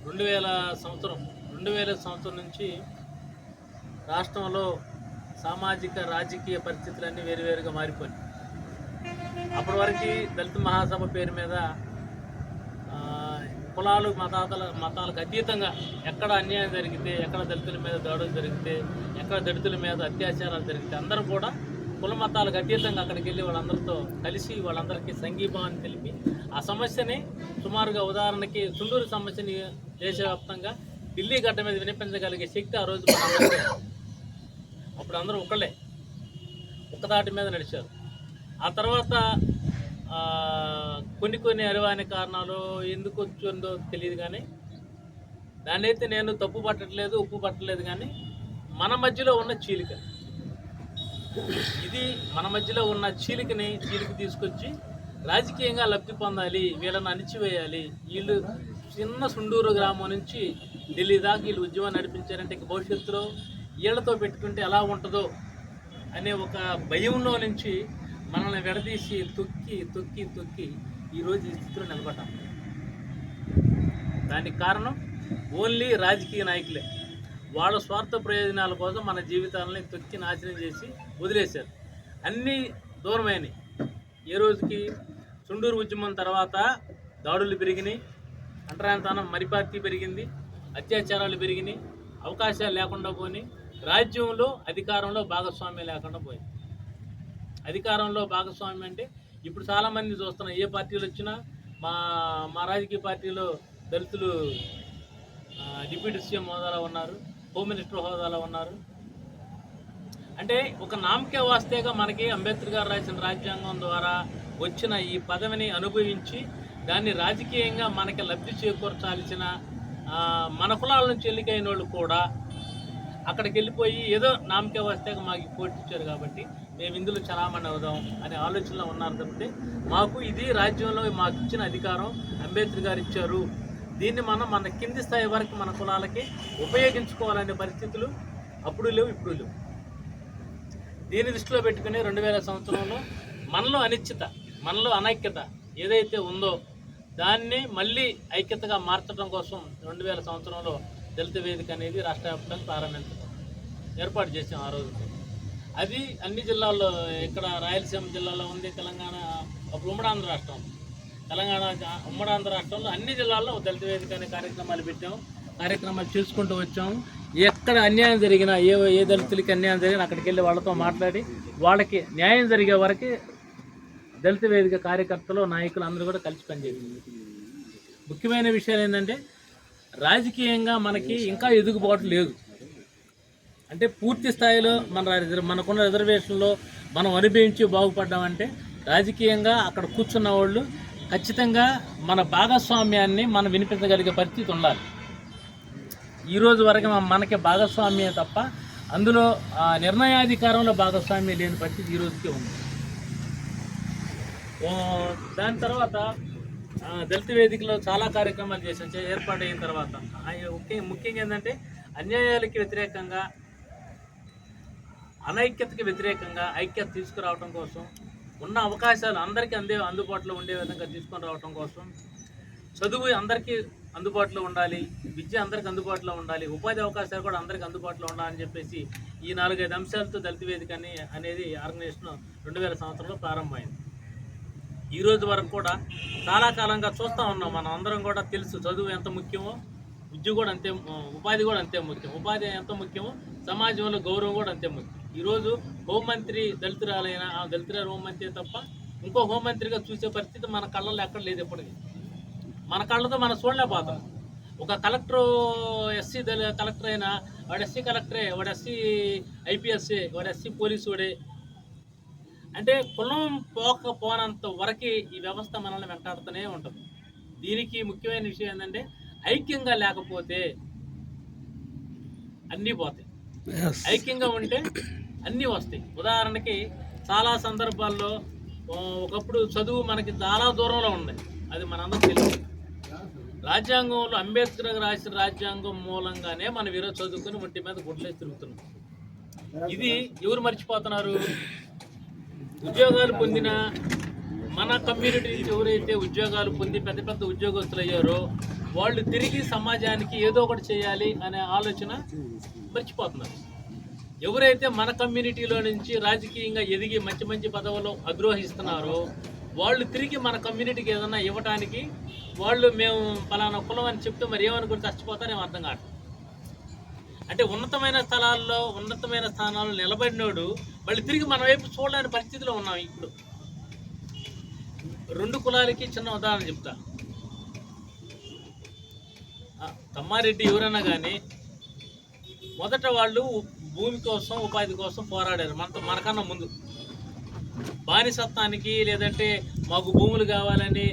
2000 సంవత్సరం నుంచి రాష్ట్రంలో సామాజిక రాజకీయ పరిస్థితులన్నీ వేరువేరుగా మారిపోయాయి. అప్పటి వరకు దళిత మహాసభ పేరు మీద కులాలు మతాలకు అతీతంగా ఎక్కడ అన్యాయం జరిగితే, ఎక్కడ దళితుల మీద దాడులు జరిగితే, ఎక్కడ దళితుల మీద అత్యాచారాలు జరిగితే అందరూ కూడా కుల మతాలకు అతీతంగా అక్కడికి వెళ్ళి వాళ్ళందరితో కలిసి వాళ్ళందరికీ సంఘీభావాన్ని తెలిపి ఆ సమస్యని సుమారుగా ఉదాహరణకి చుండూరు సమస్యని దేశవ్యాప్తంగా ఢిల్లీ గడ్డ మీద వినిపించగలిగే శక్తి ఆ రోజు అప్పుడు అందరూ ఒక్కదాటి మీద నడిచారు. ఆ తర్వాత కొన్ని అరివాని కారణాలు ఎందుకు వచ్చిందో తెలియదు, కానీ దాన్ని అయితే నేను తప్పు పట్టట్లేదు, ఉప్పు పట్టలేదు. కానీ మన మధ్యలో ఉన్న చీలిక ఇది, మన మధ్యలో ఉన్న చీలిక తీసుకొచ్చి రాజకీయంగా లబ్ధి పొందాలి, వీళ్ళని అణిచివేయాలి. వీళ్ళు చిన్న సుండూరు గ్రామం నుంచి ఢిల్లీ దాకా వీళ్ళు ఉద్యమం నడిపించారంటే ఇక భవిష్యత్తులో వీళ్ళతో పెట్టుకుంటే ఎలా ఉంటుందో అనే ఒక భయంలో నుంచి మనల్ని విడదీసి తొక్కి ఈరోజు ఈ స్థితిలో నిలబడ్డాం. దానికి కారణం ఓన్లీ రాజకీయ నాయకులే. వాళ్ళ స్వార్థ ప్రయోజనాల కోసం మన జీవితాలని తొక్కి నాశనం చేసి వదిలేశారు. అన్నీ దూరమైనవి. ఏ రోజుకి చుండూరు ఉద్యమం తర్వాత దాడులు పెరిగినాయి, అంటరానితనం మరిపార్టీ పెరిగింది, అత్యాచారాలు పెరిగినాయి, అవకాశాలు లేకుండా పోయి రాజ్యంలో అధికారంలో భాగస్వామ్యం లేకుండా పోయింది. అధికారంలో భాగస్వామ్యం అంటే ఇప్పుడు చాలామంది చూస్తున్నాం, ఏ పార్టీలు వచ్చినా మా రాజకీయ పార్టీలో దళితులు డిప్యూటీ సీఎం హోదాలో ఉన్నారు, హోమ్ మినిస్టర్ హోదాలో ఉన్నారు. అంటే ఒక నామకే వాస్తేగా మనకి అంబేద్కర్ గారు రాసిన రాజ్యాంగం ద్వారా వచ్చిన ఈ పదవిని అనుభవించి దాన్ని రాజకీయంగా మనకి లబ్ధి చేకూర్చాల్సిన మన కులాల నుంచి ఎన్నికైన వాళ్ళు కూడా అక్కడికి వెళ్ళిపోయి ఏదో నామకే వాస్తేగా మాకు పోటీ ఇచ్చారు కాబట్టి మేము ఇందులో చలామణి అవుదాం అనే ఆలోచనలో ఉన్నారు తప్పితే మాకు ఇది రాజ్యంలో మాకు ఇచ్చిన అధికారం అంబేద్కర్ గారు ఇచ్చారు, దీన్ని మన కింది స్థాయి వరకు మన కులాలకి ఉపయోగించుకోవాలనే పరిస్థితులు అప్పుడు లేవు, ఇప్పుడు లేవు. దీన్ని దృష్టిలో పెట్టుకుని 2000 సంవత్సరంలో మనలో అనిశ్చిత, మనలో అనైక్యత ఏదైతే ఉందో దాన్ని మళ్ళీ ఐక్యతగా మార్చడం కోసం 2000 సంవత్సరంలో దళిత వేదిక అనేది రాష్ట్ర వ్యాప్తంగా ఏర్పాటు చేసాం. ఆ రోజు అది అన్ని జిల్లాల్లో, ఇక్కడ రాయలసీమ జిల్లాలో ఉంది, తెలంగాణ, అప్పుడు ఉమ్మడాంధ్ర రాష్ట్రం, ఉమ్మడాంధ్ర రాష్ట్రంలో అన్ని జిల్లాల్లో దళిత వేదిక అనే కార్యక్రమాలు పెట్టాము. కార్యక్రమాలు చేసుకుంటూ వచ్చాము. ఎక్కడ అన్యాయం జరిగినా, ఏ దళితులకి అన్యాయం జరిగినా అక్కడికి వెళ్ళి వాళ్ళతో మాట్లాడి వాళ్ళకి న్యాయం జరిగే వరకు దళిత వేదిక కార్యకర్తలు, నాయకులు అందరూ కూడా కలిసి పనిచేసింది. ముఖ్యమైన విషయాలు ఏంటంటే రాజకీయంగా మనకి ఇంకా ఎదుగుబాటు లేదు. అంటే పూర్తి స్థాయిలో మనకున్న రిజర్వేషన్లో మనం అనుభవించి బాగుపడ్డామంటే రాజకీయంగా అక్కడ కూర్చున్న వాళ్ళు ఖచ్చితంగా మన భాగస్వామ్యాన్ని మనం వినిపించగలిగే పరిస్థితి ఉండాలి. ఈరోజు వరకు మనకి భాగస్వామ్యం తప్ప అందులో నిర్ణయాధికారంలో భాగస్వామ్యం లేని పరిస్థితి ఈ రోజుకే ఉంది. దాని తర్వాత దళిత వేదికలో చాలా కార్యక్రమాలు చేసాం. ఏర్పాటైన తర్వాత ముఖ్యంగా ఏంటంటే అన్యాయాలకి వ్యతిరేకంగా, అనైక్యతకి వ్యతిరేకంగా ఐక్యత తీసుకురావడం కోసం, ఉన్న అవకాశాలు అందరికీ అందుబాటులో ఉండే విధంగా తీసుకొని రావడం కోసం, చదువు అందరికీ అందుబాటులో ఉండాలి, విద్య అందరికీ అందుబాటులో ఉండాలి, ఉపాధి అవకాశాలు కూడా అందరికీ అందుబాటులో ఉండాలని చెప్పేసి ఈ 4-5 అంశాలతో దళిత వేదిక అనేది ఆర్గనైజేషన్ 2000 సంవత్సరంలో ప్రారంభమైంది. ఈ రోజు వరకు కూడా చాలా కాలంగా చూస్తూ ఉన్నాం. మనం అందరం కూడా తెలుసు చదువు ఎంత ముఖ్యమో, విద్య కూడా అంతే, ఉపాధి కూడా అంతే ముఖ్యం. ఉపాధి ఎంత ముఖ్యమో సమాజంలో గౌరవం కూడా అంతే ముఖ్యం. ఈరోజు హోంమంత్రి దళితురాలైన దళితురాలు హోంమంత్రి తప్ప ఇంకో హోంమంత్రిగా చూసే పరిస్థితి మన కళ్ళల్లో ఎక్కడ లేదు. ఎప్పటికీ మన కళ్ళతో మనం చూడలేకపోతాం. ఒక కలెక్టరు ఎస్సీ కలెక్టర్ అయినా వాడు ఎస్సీ కలెక్టరే, వాడు ఎస్సీ ఐపీఎస్ఏ, వాడు ఎస్సీ పోలీసు వాడే. అంటే కులం పోనంత వరకు ఈ వ్యవస్థ మనల్ని వెంటాడుతూనే ఉంటుంది. దీనికి ముఖ్యమైన విషయం ఏంటంటే ఐక్యంగా లేకపోతే అన్నీ పోతాయి, ఐక్యంగా ఉంటే అన్నీ వస్తాయి. ఉదాహరణకి చాలా సందర్భాల్లో ఒకప్పుడు చదువు మనకి చాలా దూరంలో ఉంది, అది మనందరూ తెలుసు. రాజ్యాంగంలో అంబేద్కర్ రాసిన రాజ్యాంగం మూలంగానే మనం ఈరోజు చదువుకుని ఒంటి మీద గుడ్లేసి తిరుగుతున్నాం. ఇది ఎవరు మర్చిపోతున్నారు? ఉద్యోగాలు పొందిన మన కమ్యూనిటీ నుంచి ఎవరైతే ఉద్యోగాలు పొంది పెద్ద పెద్ద ఉద్యోగస్తులు అయ్యారో వాళ్ళు తిరిగి సమాజానికి ఏదో ఒకటి చేయాలి అనే ఆలోచన మర్చిపోతున్నారు. ఎవరైతే మన కమ్యూనిటీలో నుంచి రాజకీయంగా ఎదిగి మంచి మంచి పదవులు అధిరోహిస్తున్నారో వాళ్ళు తిరిగి మన కమ్యూనిటీకి ఏదైనా ఇవ్వడానికి వాళ్ళు మేము పలానా కులం అని చెప్తే మరి ఏమనుకుని చచ్చిపోతారేమో అర్థం కావట్లేదు. అంటే ఉన్నతమైన స్థలాల్లో ఉన్నతమైన స్థానాల్లో నిలబడినోడు వాళ్ళు తిరిగి మన వైపు చూడలేని పరిస్థితిలో ఉన్నాం. ఇప్పుడు 2 కులాలకి చిన్న ఉదాహరణ చెప్తా. తమ్మారెడ్డి ఎవరన్నా కానీ మొదట వాళ్ళు భూమి కోసం ఉపాధి కోసం పోరాడారు మనకన్నా ముందు. బానిసత్వానికి లేదంటే మాకు భూములు కావాలని